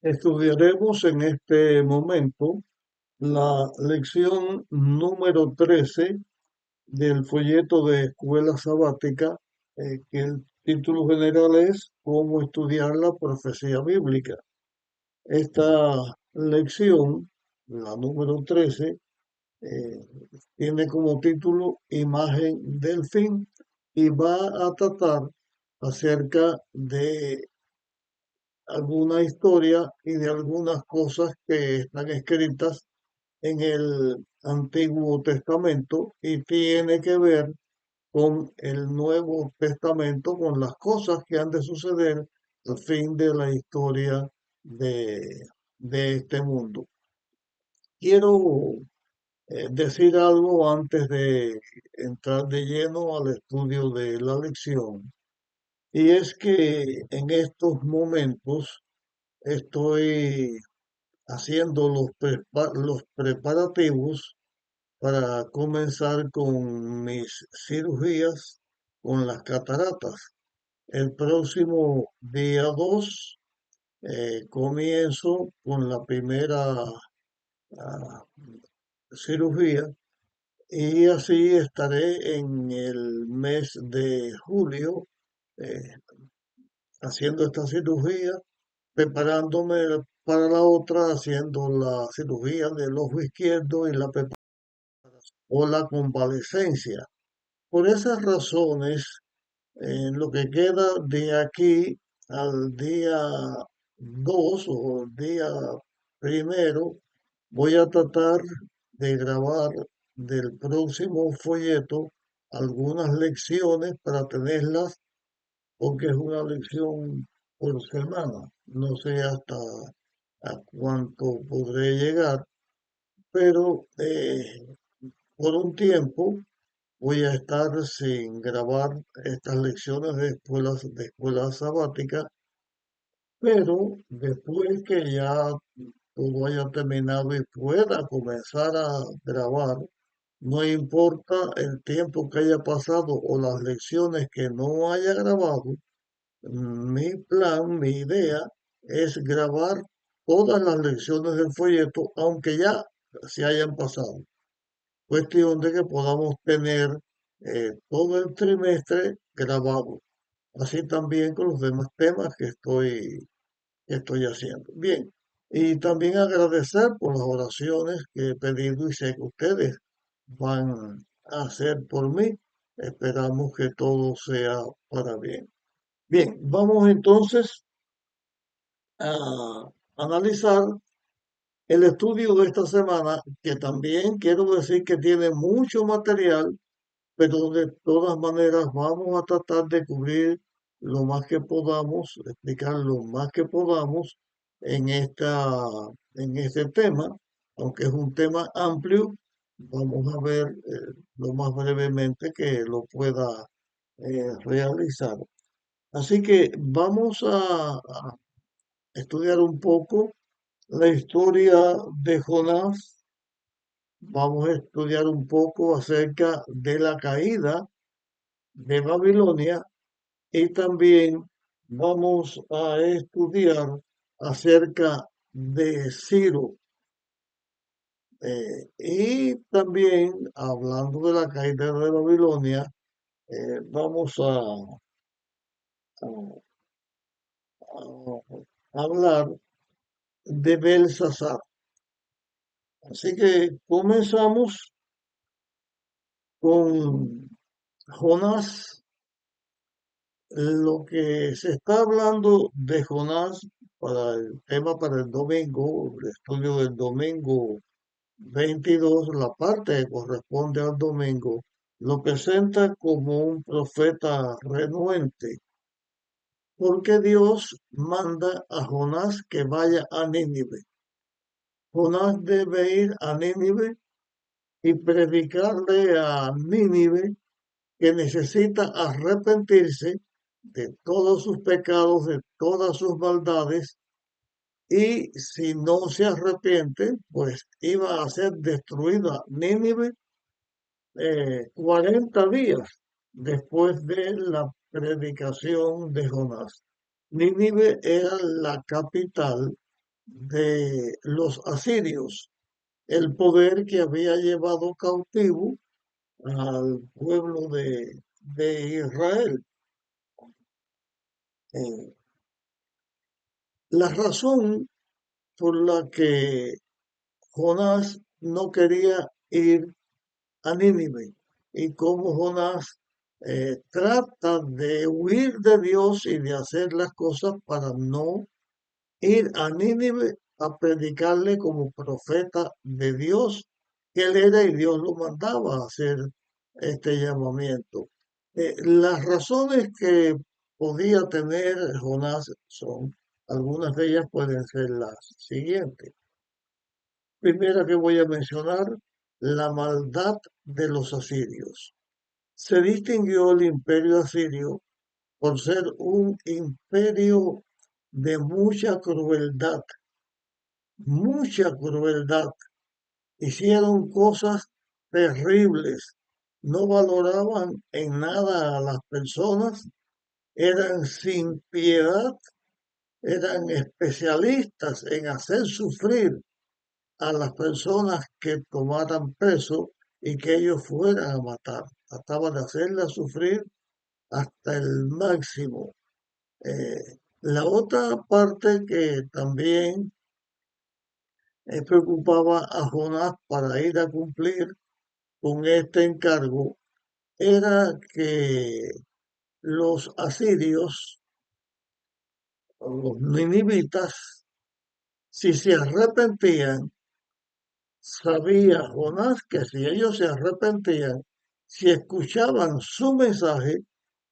Estudiaremos en este momento la lección número 13 del folleto de Escuela Sabática, que el título general es Cómo estudiar la profecía bíblica. Esta lección, la número 13, eh, tiene como título Imagen del fin y va a tratar acerca de alguna historia y de algunas cosas que están escritas en el Antiguo Testamento y tiene que ver con el Nuevo Testamento, con las cosas que han de suceder al fin de la historia de, de este mundo. Quiero decir algo antes de entrar de lleno al estudio de la lección, y es que en estos momentos estoy haciendo los preparativos para comenzar con mis cirugías con las cataratas. El próximo día 2 comienzo con la primera ah, cirugía y así estaré en el mes de julio eh, haciendo esta cirugía, preparándome para la otra, haciendo la cirugía del ojo izquierdo y la o la convalecencia. Por esas razones, en lo que queda de aquí al día 2 o el día primero, voy a tratar de grabar del próximo folleto algunas lecciones para tenerlas, porque es una lección por semana. No sé hasta a cuánto podré llegar, pero por un tiempo voy a estar sin grabar estas lecciones de escuela sabática, pero después que ya todo haya terminado y pueda comenzar a grabar, no importa el tiempo que haya pasado o las lecciones que no haya grabado, mi plan, mi idea es grabar todas las lecciones del folleto, aunque ya se hayan pasado. Cuestión de que podamos tener todo el trimestre grabado. Así también con los demás temas que estoy haciendo. Bien, y también agradecer por las oraciones que he pedido y sé que ustedes van a hacer por mí. Esperamos que todo sea para bien. Bien, vamos entonces a analizar el estudio de esta semana, que también quiero decir que tiene mucho material, pero de todas maneras vamos a tratar de cubrir lo más que podamos, explicar lo más que podamos en en este tema, aunque es un tema amplio, vamos a ver lo más brevemente que lo pueda realizar. Así que vamos a estudiar un poco la historia de Jonás. Vamos a estudiar un poco acerca de la caída de Babilonia y también vamos a estudiar acerca de Ciro. Y también, hablando de la caída de Babilonia, vamos a hablar de Belsasar. Así que comenzamos con Jonás. Lo que se está hablando de Jonás para el tema para el domingo, el estudio del domingo 22, la parte que corresponde al domingo, lo presenta como un profeta renuente, porque Dios manda a Jonás que vaya a Nínive. Jonás debe ir a Nínive y predicarle a Nínive que necesita arrepentirse de todos sus pecados, de todas sus maldades, y si no se arrepiente, pues iba a ser destruida Nínive 40 días después de la predicación de Jonás. Nínive era la capital de los asirios, el poder que había llevado cautivo al pueblo de Israel. Eh, la razón por la que Jonás no quería ir a Nínive y cómo Jonás trata de huir de Dios y de hacer las cosas para no ir a Nínive a predicarle como profeta de Dios, que él era y Dios lo mandaba a hacer este llamamiento. Las razones que podía tener Jonás son, algunas de ellas pueden ser las siguientes. Primera que voy a mencionar, la maldad de los asirios. Se distinguió el imperio asirio por ser un imperio de mucha crueldad. Hicieron cosas terribles, no valoraban en nada a las personas, eran sin piedad, eran especialistas en hacer sufrir a las personas que tomaran preso y que ellos fueran a matar. Trataban de hacerlas sufrir hasta el máximo. La otra parte que también preocupaba a Jonás para ir a cumplir con este encargo era que los asirios, o los ninivitas, si se arrepentían, sabía Jonás que si ellos se arrepentían, si escuchaban su mensaje,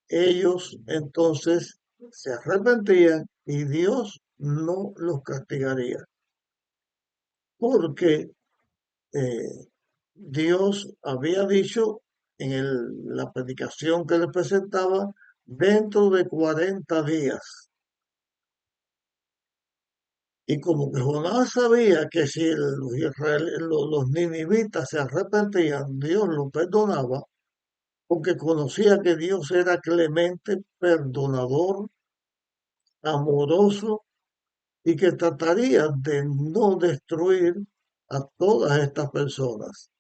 ellos entonces se arrepentían y Dios no los castigaría, porque Dios había dicho en la predicación que le presentaba, dentro de 40 días. Y como que Jonás sabía que si los ninivitas se arrepentían, Dios lo perdonaba, porque conocía que Dios era clemente, perdonador, amoroso y que trataría de no destruir a todas estas personas.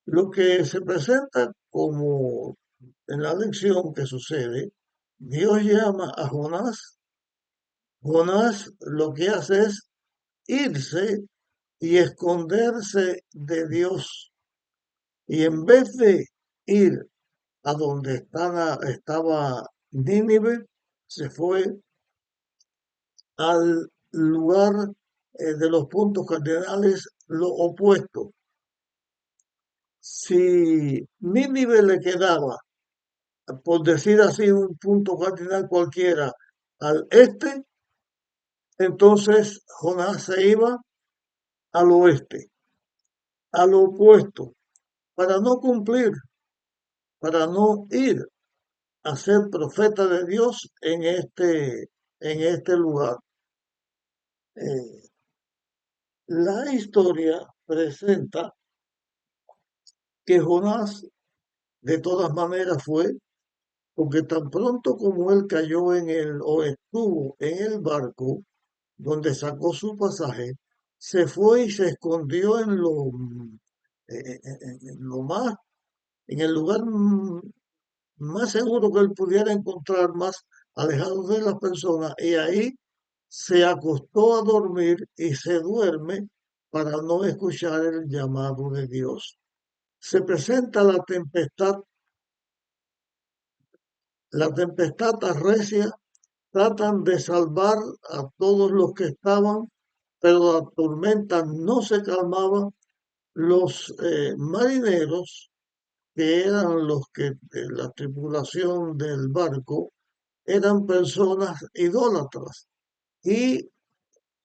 Lo que se presenta como en la lección que sucede, Dios llama a Jonás. Jonás lo que hace es irse y esconderse de Dios. Y en vez de ir a donde estaba Nínive, se fue al lugar de los puntos cardinales, lo opuesto. Si Nínive le quedaba, por decir así, un punto cardinal cualquiera al este, entonces Jonás se iba al oeste, al opuesto, para no cumplir, para no ir a ser profeta de Dios en este lugar. Eh, la historia presenta que Jonás de todas maneras fue, porque tan pronto como él cayó en el o estuvo en el barco donde sacó su pasaje, se fue y se escondió en lo más, en el lugar más seguro que él pudiera encontrar, más alejado de las personas, y ahí se acostó a dormir y se duerme para no escuchar el llamado de Dios. Se presenta la tempestad arrecia, tratan de salvar a todos los que estaban, pero la tormenta no se calmaba. Los marineros, que eran los que de la tripulación del barco, eran personas idólatras y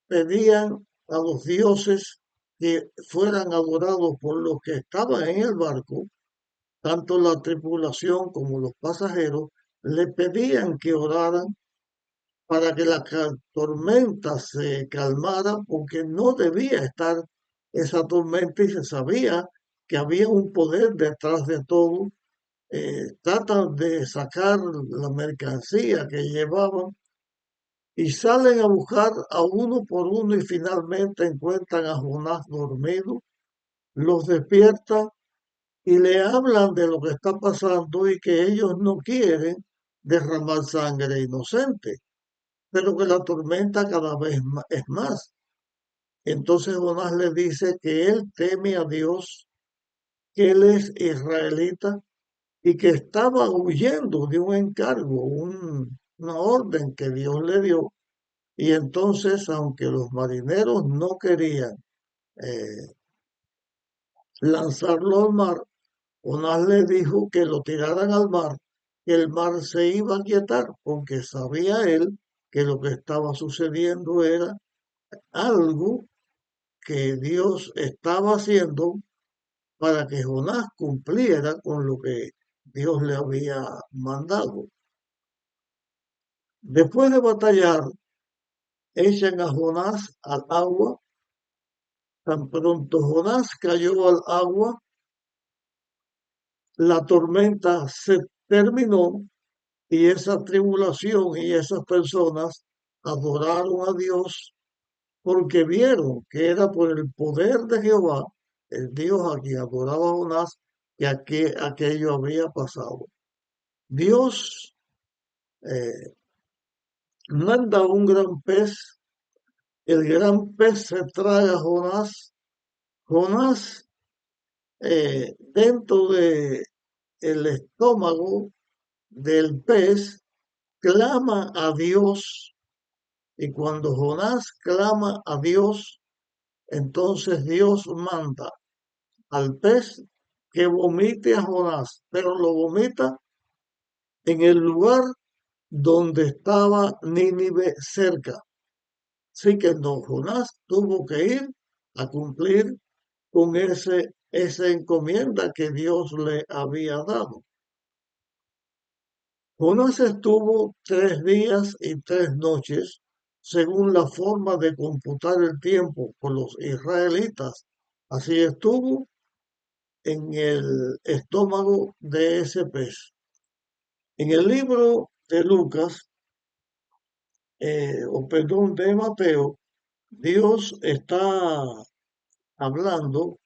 pedían a los dioses que fueran adorados por los que estaban en el barco, tanto la tripulación como los pasajeros, le pedían que oraran para que la tormenta se calmara, porque no debía estar esa tormenta y se sabía que había un poder detrás de todo. Tratan de sacar la mercancía que llevaban y salen a buscar a uno por uno y finalmente encuentran a Jonás dormido, los despiertan y le hablan de lo que está pasando y que ellos no quieren derramar sangre inocente, pero que la tormenta cada vez es más. Entonces Jonás le dice que él teme a Dios, que él es israelita y que estaba huyendo de un encargo, una orden que Dios le dio. Y entonces, aunque los marineros no querían eh, lanzarlo al mar, Jonás le dijo que lo tiraran al mar, que el mar se iba a quietar, porque sabía él que lo que estaba sucediendo era algo que Dios estaba haciendo para que Jonás cumpliera con lo que Dios le había mandado. Después de batallar, echan a Jonás al agua. Tan pronto Jonás cayó al agua, la tormenta se terminó y esa tribulación y esas personas adoraron a Dios porque vieron que era por el poder de Jehová, el Dios a quien adoraba Jonás, que aquello había pasado. Dios eh, manda un gran pez, el gran pez se traga a Jonás, Jonás dentro de el estómago del pez clama a Dios y cuando Jonás clama a Dios, entonces Dios manda al pez que vomite a Jonás, pero lo vomita en el lugar donde estaba Nínive cerca. Así que don Jonás tuvo que ir a cumplir con esa encomienda que Dios le había dado. Jonás estuvo 3 días y 3 noches, según la forma de computar el tiempo por los israelitas. Así estuvo en el estómago de ese pez. En el libro de Lucas, o perdón, de Mateo, Dios está hablando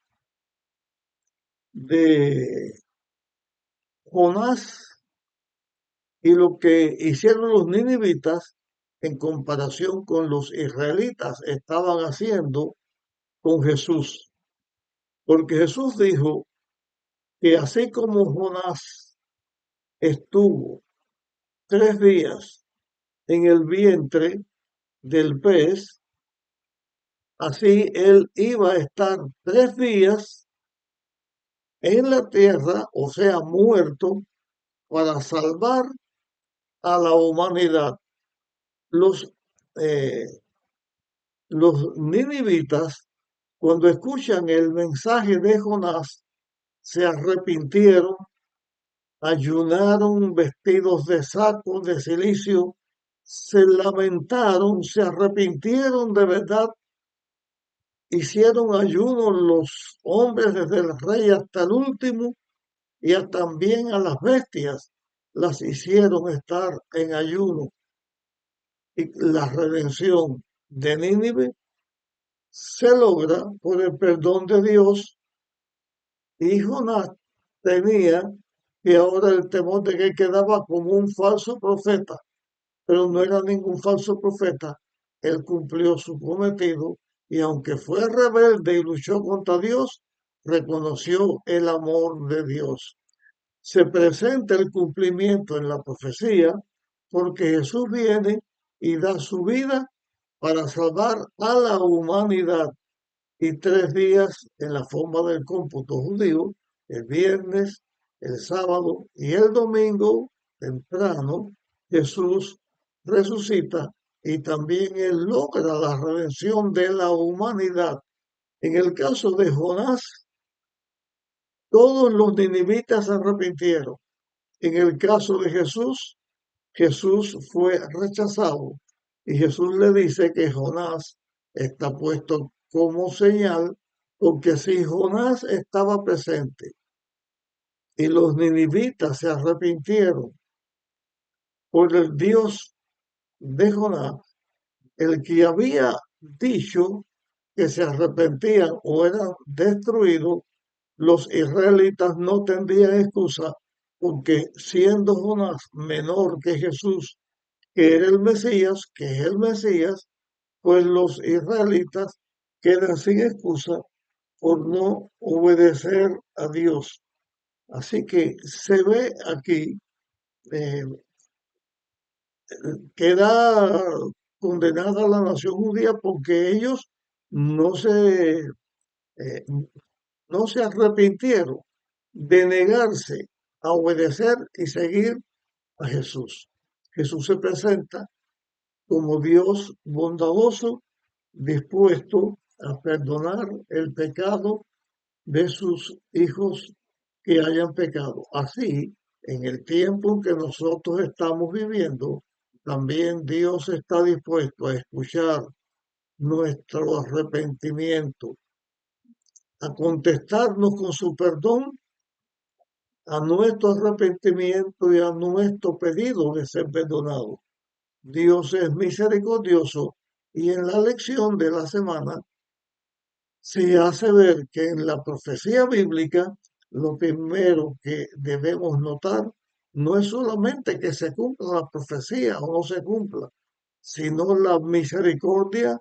de Jonás y lo que hicieron los ninivitas en comparación con los israelitas estaban haciendo con Jesús. Porque Jesús dijo que así como Jonás estuvo 3 días en el vientre del pez, así él iba a estar 3 días en la tierra, o sea, muerto, para salvar a la humanidad. Los, eh, los ninivitas, cuando escuchan el mensaje de Jonás, se arrepintieron, ayunaron vestidos de saco de silicio, se lamentaron, se arrepintieron de verdad, hicieron ayuno los hombres desde el rey hasta el último y también a las bestias las hicieron estar en ayuno. Y la redención de Nínive se logra por el perdón de Dios y Jonás tenía que ahora el temor de que quedaba como un falso profeta, pero no era ningún falso profeta. Él cumplió su cometido y aunque fue rebelde y luchó contra Dios, reconoció el amor de Dios. Se presenta el cumplimiento en la profecía porque Jesús viene y da su vida para salvar a la humanidad. Y 3 días en la forma del cómputo judío, el viernes, el sábado y el domingo, temprano, Jesús resucita y también él logra la redención de la humanidad. En el caso de Jonás, todos los ninivitas se arrepintieron. En el caso de Jesús, Jesús fue rechazado y Jesús le dice que Jonás está puesto como señal porque si Jonás estaba presente y los ninivitas se arrepintieron por el Dios de Jonás, el que había dicho que se arrepentían o eran destruidos, los israelitas no tendrían excusa porque siendo Jonás menor que Jesús, que era el Mesías, que es el Mesías, pues los israelitas quedan sin excusa por no obedecer a Dios. Así que se ve aquí, eh, queda condenada la nación judía porque ellos no se, eh, no se arrepintieron de negarse a obedecer y seguir a Jesús. Jesús se presenta como Dios bondadoso, dispuesto a perdonar el pecado de sus hijos que hayan pecado. Así, en el tiempo que nosotros estamos viviendo, también Dios está dispuesto a escuchar nuestro arrepentimiento, a contestarnos con su perdón a nuestro arrepentimiento y a nuestro pedido de ser perdonado. Dios es misericordioso y en la lección de la semana se hace ver que en la profecía bíblica lo primero que debemos notar no es solamente que se cumpla la profecía o no se cumpla, sino la misericordia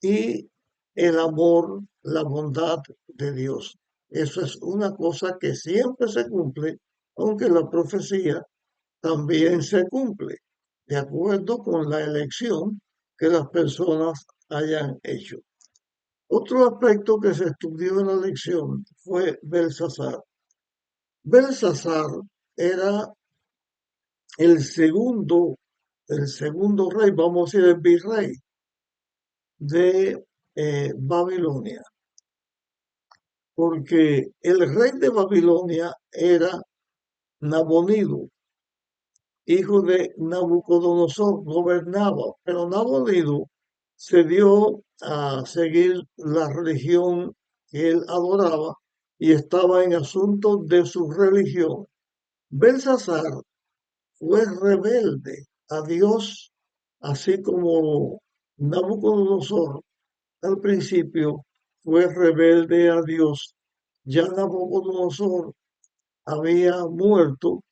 y el amor, la bondad de Dios. Eso es una cosa que siempre se cumple, aunque la profecía también se cumple, de acuerdo con la elección que las personas hayan hecho. Otro aspecto que se estudió en la lección fue Belsasar. Belsasar era el segundo rey, vamos a decir el virrey de Babilonia, porque el rey de Babilonia era Nabonido, hijo de Nabucodonosor, gobernaba, pero Nabonido se dio a seguir la religión que él adoraba y estaba en asuntos de su religión. Belsasar fue rebelde a Dios, así como Nabucodonosor al principio fue rebelde a Dios. Ya Nabucodonosor había muerto,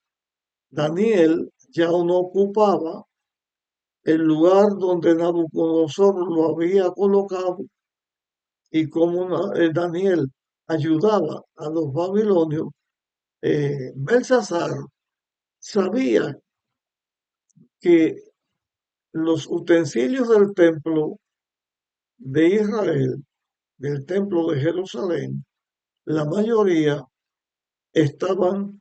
Daniel ya no ocupaba el lugar donde Nabucodonosor lo había colocado y como Daniel ayudaba a los babilonios, Belsasar sabía que los utensilios del templo de Israel, del templo de Jerusalén, la mayoría estaban,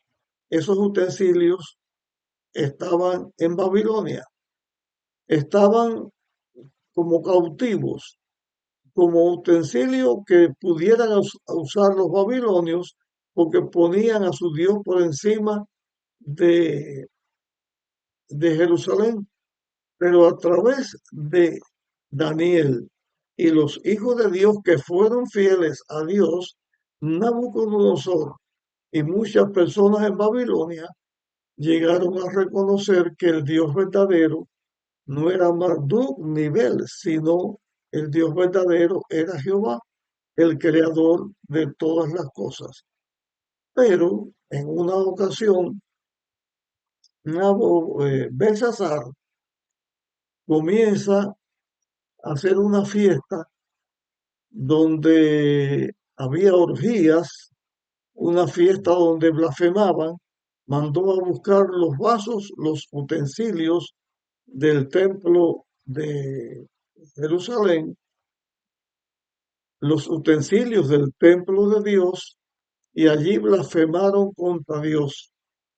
esos utensilios estaban en Babilonia, estaban como cautivos, como utensilio que pudieran usar los babilonios porque ponían a su Dios por encima de, de Jerusalén. Pero a través de Daniel y los hijos de Dios que fueron fieles a Dios, Nabucodonosor y muchas personas en Babilonia llegaron a reconocer que el Dios verdadero no era Marduk ni Bel, sino el Dios verdadero era Jehová, el creador de todas las cosas. Pero en una ocasión, Belsasar comienza a hacer una fiesta donde había orgías, una fiesta donde blasfemaban, mandó a buscar los vasos, los utensilios del templo de Jerusalén, los utensilios del templo de Dios, y allí blasfemaron contra Dios.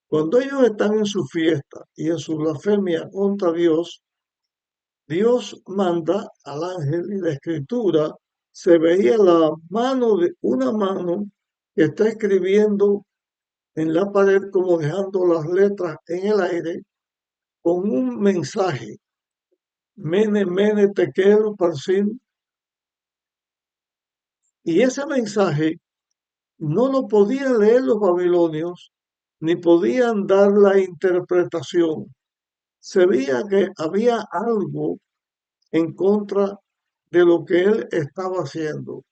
Cuando ellos están en su fiesta y en su blasfemia contra Dios, Dios manda al ángel y la escritura se veía la mano de una mano que está escribiendo en la pared como dejando las letras en el aire con un mensaje. Mene, mene, tekel, parsin. Y ese mensaje no lo podían leer los babilonios ni podían dar la interpretación. Se veía que había algo en contra de lo que él estaba haciendo.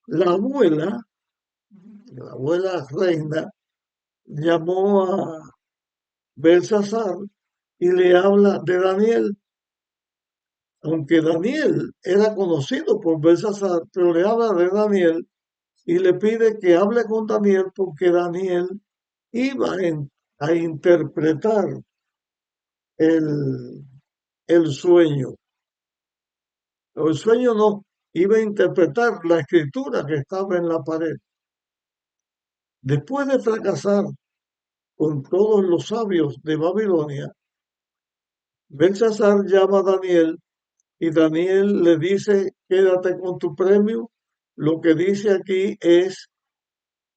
La abuela, la abuela reina, llamó a Belsasar y le habla de Daniel, aunque Daniel era conocido por Belsasar, pero le habla de Daniel y le pide que hable con Daniel porque Daniel iba a interpretar el, el sueño. O el sueño no, iba a interpretar la escritura que estaba en la pared. Después de fracasar con todos los sabios de Babilonia, Belsasar llama a Daniel y Daniel le dice, quédate con tu premio. Lo que dice aquí es,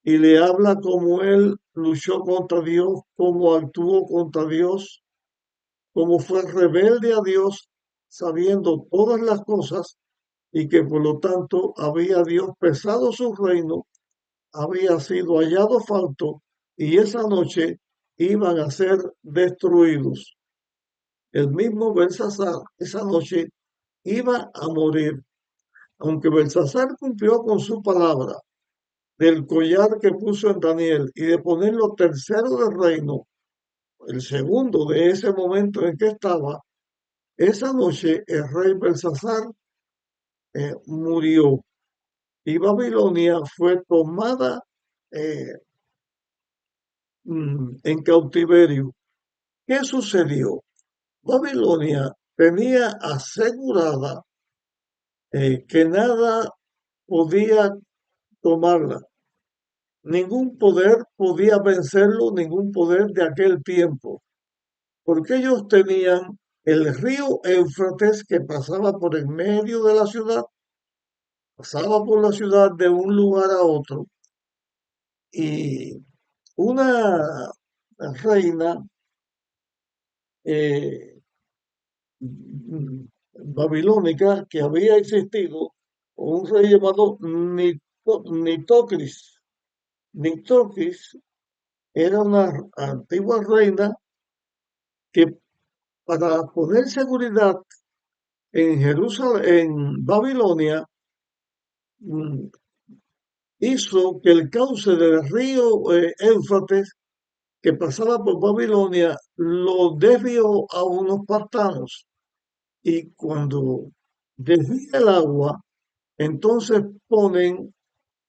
y le habla cómo él luchó contra Dios, cómo actuó contra Dios, cómo fue rebelde a Dios, sabiendo todas las cosas y que por lo tanto había Dios pesado su reino, había sido hallado falto y esa noche iban a ser destruidos. El mismo Belsasar esa noche iba a morir. Aunque Belsasar cumplió con su palabra del collar que puso en Daniel y de ponerlo tercero del reino, el segundo de ese momento en que estaba, esa noche el rey Belsasar murió y Babilonia fue tomada eh, en cautiverio. ¿Qué sucedió? Babilonia tenía asegurada que nada podía tomarla. Ningún poder podía vencerlo, ningún poder de aquel tiempo, porque ellos tenían el río Éufrates que pasaba por el medio de la ciudad, pasaba por la ciudad de un lugar a otro, y una reina eh, babilónica que había existido, un rey llamado Nitocris. Nitocris era una antigua reina que para poner seguridad en Jerusalén, en Babilonia, mm, hizo que el cauce del río Éufrates, que pasaba por Babilonia, lo desvió a unos pantanos. Y cuando desvía el agua, entonces ponen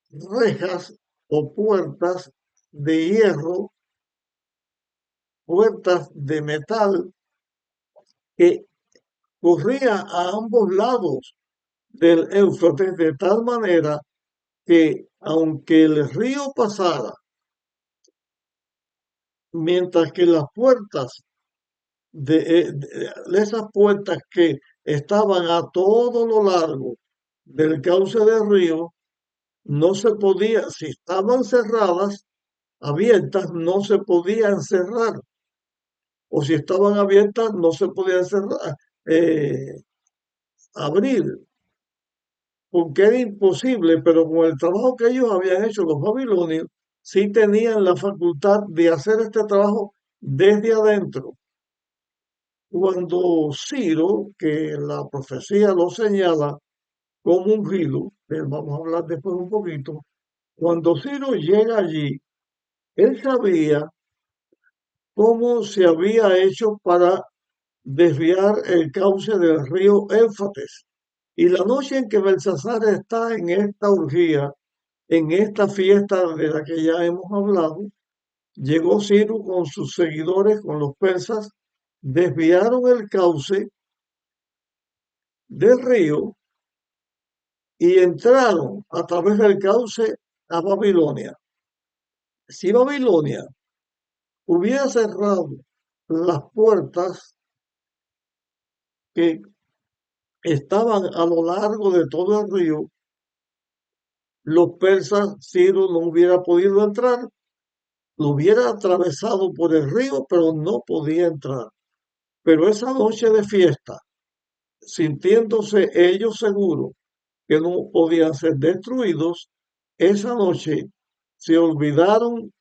rejas o puertas de hierro, puertas de metal que corría a ambos lados del Éufrates de tal manera que aunque el río pasara, mientras que las puertas de esas puertas que estaban a todo lo largo del cauce del río, no se podía, si estaban cerradas, abiertas, no se podían cerrar, o si estaban abiertas, no se podían cerrar, abrir, porque era imposible, pero con el trabajo que ellos habían hecho los babilonios, sí tenían la facultad de hacer este trabajo desde adentro. Cuando Ciro, que la profecía lo señala como ungido, vamos a hablar después un poquito, cuando Ciro llega allí, él sabía cómo se había hecho para desviar el cauce del río Éufrates. Y la noche en que Belsasar está en esta orgía, en esta fiesta de la que ya hemos hablado, llegó Ciro con sus seguidores, con los persas, desviaron el cauce del río y entraron a través del cauce a Babilonia. Si Babilonia hubiera cerrado las puertas que estaban a lo largo de todo el río, los persas, Ciro no hubiera podido entrar, lo hubiera atravesado por el río, pero no podía entrar. Pero esa noche de fiesta, sintiéndose ellos seguros que no podían ser destruidos, esa noche se olvidaron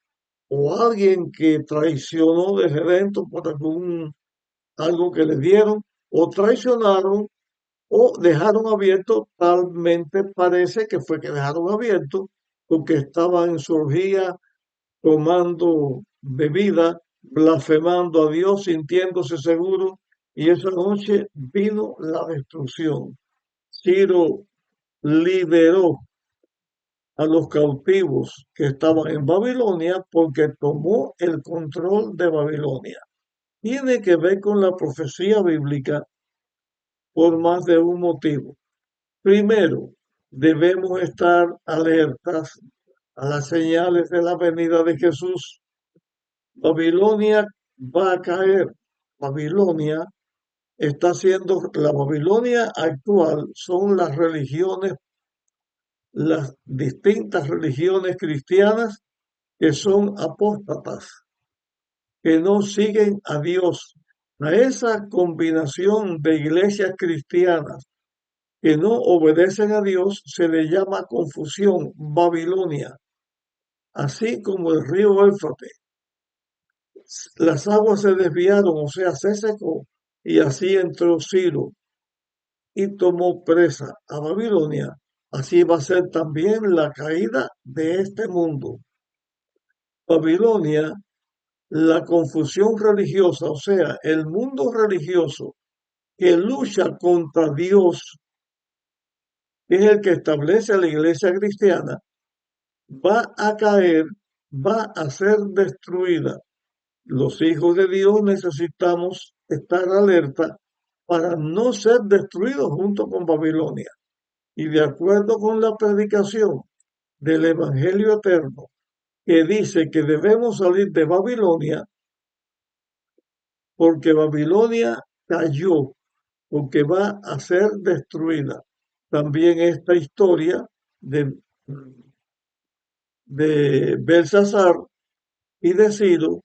o alguien que traicionó desde dentro por algo que le dieron o traicionaron o dejaron abierto, talmente parece que fue que dejaron abierto, porque estaban en su orgía tomando bebida, blasfemando a Dios, sintiéndose seguros, y esa noche vino la destrucción. Ciro liberó a los cautivos que estaban en Babilonia porque tomó el control de Babilonia. Tiene que ver con la profecía bíblica por más de un motivo. Primero, debemos estar alertas a las señales de la venida de Jesús. Babilonia va a caer. Babilonia está siendo, la Babilonia actual son las distintas religiones cristianas que son apóstatas, que no siguen a Dios. A esa combinación de iglesias cristianas que no obedecen a Dios se le llama confusión, Babilonia, así como el río Éufrates. Las aguas se desviaron, o sea, se secó, y así entró Ciro y tomó presa a Babilonia. Así va a ser también la caída de este mundo. Babilonia, la confusión religiosa, o sea, el mundo religioso que lucha contra Dios, que es el que establece la iglesia cristiana, va a caer, va a ser destruida. Los hijos de Dios necesitamos estar alerta para no ser destruidos junto con Babilonia. Y de acuerdo con la predicación del Evangelio eterno, que dice que debemos salir de Babilonia porque Babilonia cayó, porque va a ser destruida. También esta historia de Belsasar y de Ciro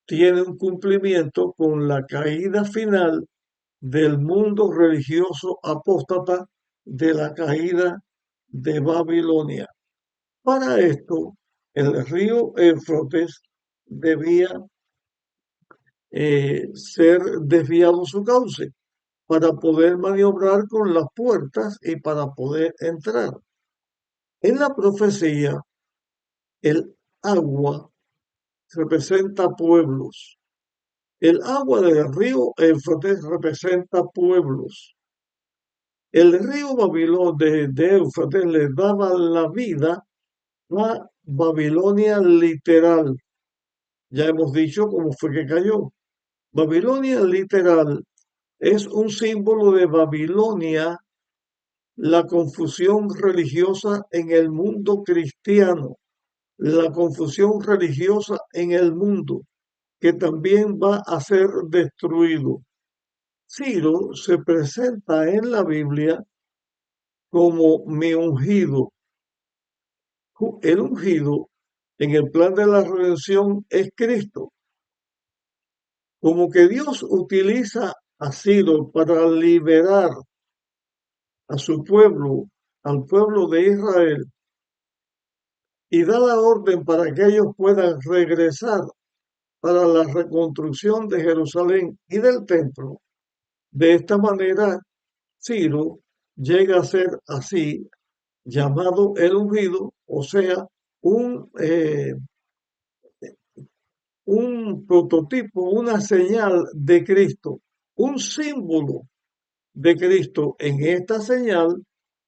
tiene un cumplimiento con la caída final del mundo religioso apóstata, de la caída de Babilonia. Para esto, el río Éufrates debía ser desviado su cauce para poder maniobrar con las puertas y para poder entrar. En la profecía, el agua representa pueblos. El agua del río Éufrates representa pueblos. El río Babilón de Éufrates le daba la vida a Babilonia literal. Ya hemos dicho cómo fue que cayó. Babilonia literal es un símbolo de Babilonia, la confusión religiosa en el mundo cristiano, la confusión religiosa en el mundo, que también va a ser destruido. Ciro se presenta en la Biblia como mi ungido. El ungido en el plan de la redención es Cristo. Como que Dios utiliza a Ciro para liberar a su pueblo, al pueblo de Israel, y da la orden para que ellos puedan regresar para la reconstrucción de Jerusalén y del templo. De esta manera, Ciro llega a ser así llamado el ungido, o sea, un prototipo, una señal de Cristo, un símbolo de Cristo. En esta señal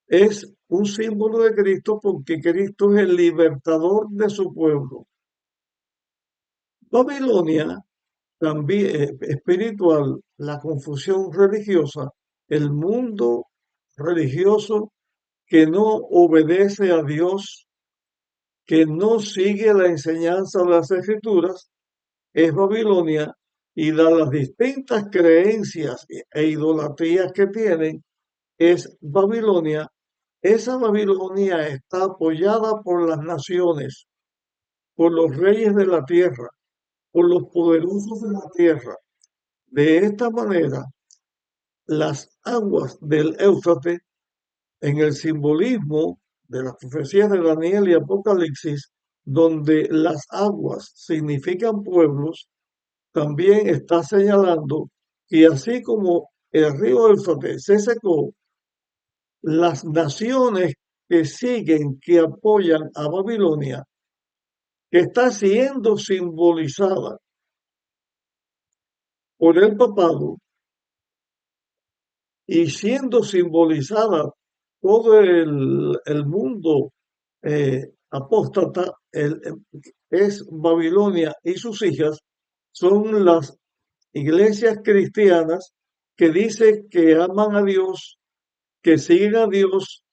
es un símbolo de Cristo porque Cristo es el libertador de su pueblo. Babilonia también espiritual, la confusión religiosa, el mundo religioso que no obedece a Dios, que no sigue la enseñanza de las escrituras, es Babilonia, y de las distintas creencias e idolatrías que tienen, es Babilonia. Esa Babilonia está apoyada por las naciones, por los reyes de la tierra, por los poderosos de la tierra. De esta manera, las aguas del Éufrates, en el simbolismo de las profecías de Daniel y Apocalipsis, donde las aguas significan pueblos, también está señalando que así como el río Éufrates se secó, las naciones que siguen, que apoyan a Babilonia, que está siendo simbolizada por el papado y siendo simbolizada todo el mundo apóstata, es Babilonia y sus hijas, son las iglesias cristianas que dicen que aman a Dios, que siguen a Dios,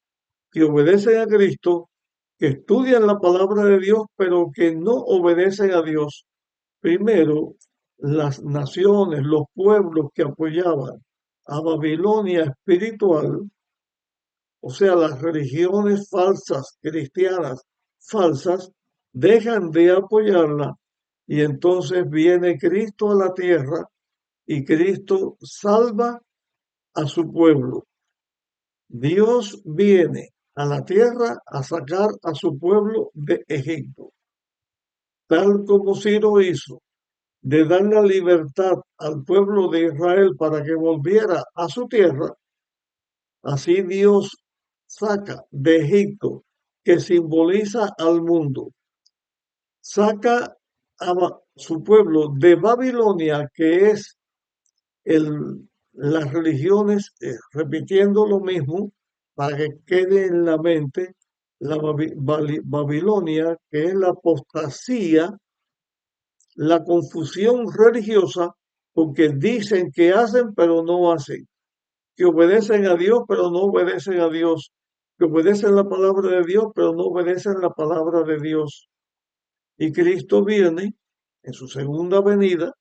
que obedecen a Cristo, que estudian la palabra de Dios, pero que no obedecen a Dios. Primero, las naciones, los pueblos que apoyaban a Babilonia espiritual, o sea, las religiones falsas, cristianas falsas, dejan de apoyarla y entonces viene Cristo a la tierra y Cristo salva a su pueblo. Dios viene a la tierra a sacar a su pueblo de Egipto, tal como Ciro hizo, de dar la libertad al pueblo de Israel para que volviera a su tierra. Así Dios saca de Egipto, que simboliza al mundo, saca a su pueblo de Babilonia, que es las religiones, repitiendo lo mismo, para que quede en la mente, la Babilonia, que es la apostasía, la confusión religiosa, porque dicen que hacen, pero no hacen, que obedecen a Dios, pero no obedecen a Dios, que obedecen la palabra de Dios, pero no obedecen la palabra de Dios. Y Cristo viene en su segunda venida,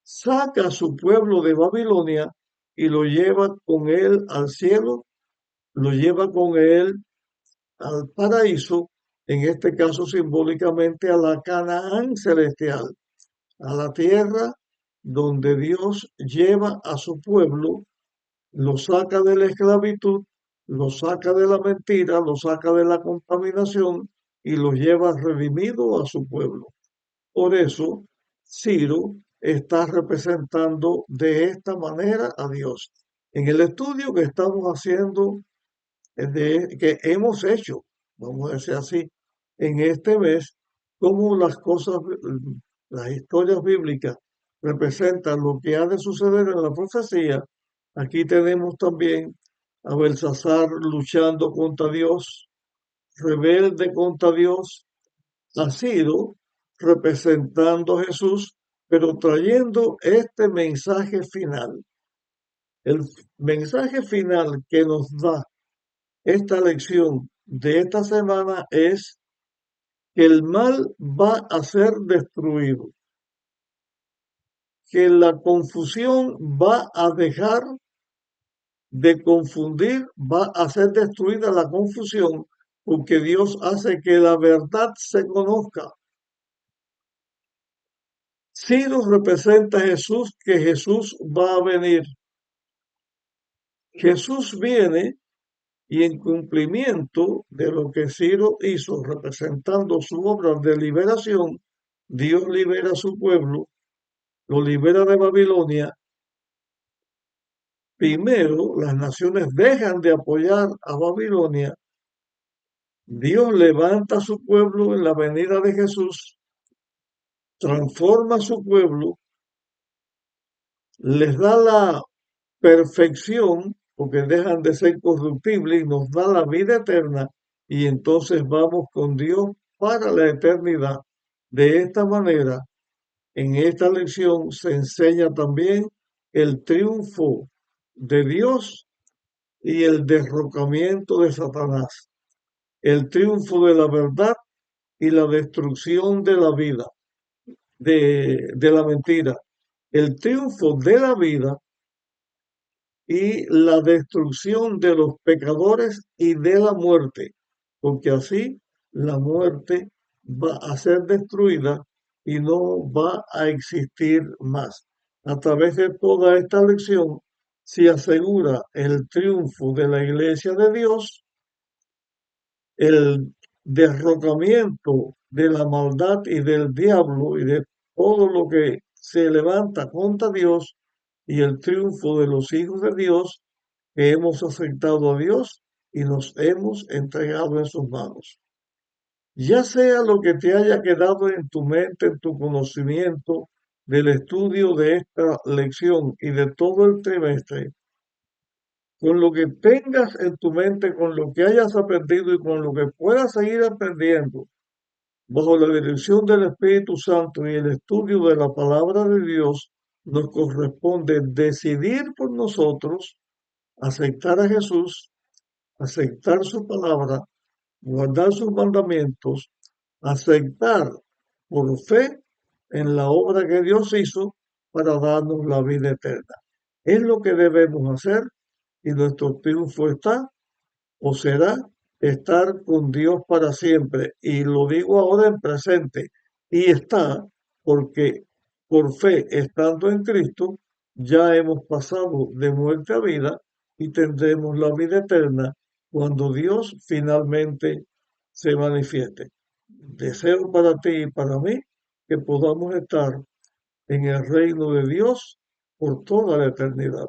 saca a su pueblo de Babilonia y lo lleva con él al cielo, lo lleva con él al paraíso, en este caso simbólicamente a la Canaán celestial, a la tierra donde Dios lleva a su pueblo, lo saca de la esclavitud, lo saca de la mentira, lo saca de la contaminación y lo lleva redimido a su pueblo. Por eso, Ciro está representando de esta manera a Dios. En el estudio que estamos haciendo, que hemos hecho, vamos a decir así, en este mes, cómo las cosas, las historias bíblicas representan lo que ha de suceder en la profecía. Aquí tenemos también a Belsasar luchando contra Dios, rebelde contra Dios, ha sido representando a Jesús, pero trayendo este mensaje final. El mensaje final que nos da esta lección de esta semana es que el mal va a ser destruido, que la confusión va a dejar de confundir, va a ser destruida la confusión, porque Dios hace que la verdad se conozca. Ciro representa a Jesús, que Jesús va a venir. Jesús viene y en cumplimiento de lo que Ciro hizo, representando su obra de liberación, Dios libera a su pueblo, lo libera de Babilonia. Primero, las naciones dejan de apoyar a Babilonia. Dios levanta a su pueblo en la venida de Jesús, transforma a su pueblo, les da la perfección, porque dejan de ser corruptibles y nos da la vida eterna, y entonces vamos con Dios para la eternidad. De esta manera, en esta lección se enseña también el triunfo de Dios y el derrocamiento de Satanás, el triunfo de la verdad y la destrucción de la vida, de la mentira, el triunfo de la vida y la destrucción de los pecadores y de la muerte, porque así la muerte va a ser destruida y no va a existir más. A través de toda esta lección se asegura el triunfo de la Iglesia de Dios, el derrocamiento de la maldad y del diablo y de todo lo que se levanta contra Dios, y el triunfo de los hijos de Dios que hemos aceptado a Dios y nos hemos entregado en sus manos. Ya sea lo que te haya quedado en tu mente, en tu conocimiento del estudio de esta lección y de todo el trimestre, con lo que tengas en tu mente, con lo que hayas aprendido y con lo que puedas seguir aprendiendo, bajo la dirección del Espíritu Santo y el estudio de la palabra de Dios, nos corresponde decidir por nosotros aceptar a Jesús, aceptar su palabra, guardar sus mandamientos, aceptar por fe en la obra que Dios hizo para darnos la vida eterna. Es lo que debemos hacer y nuestro triunfo está o será estar con Dios para siempre. Y lo digo ahora en presente. Y está porque por fe, estando en Cristo, ya hemos pasado de muerte a vida y tendremos la vida eterna cuando Dios finalmente se manifieste. Deseo para ti y para mí que podamos estar en el reino de Dios por toda la eternidad.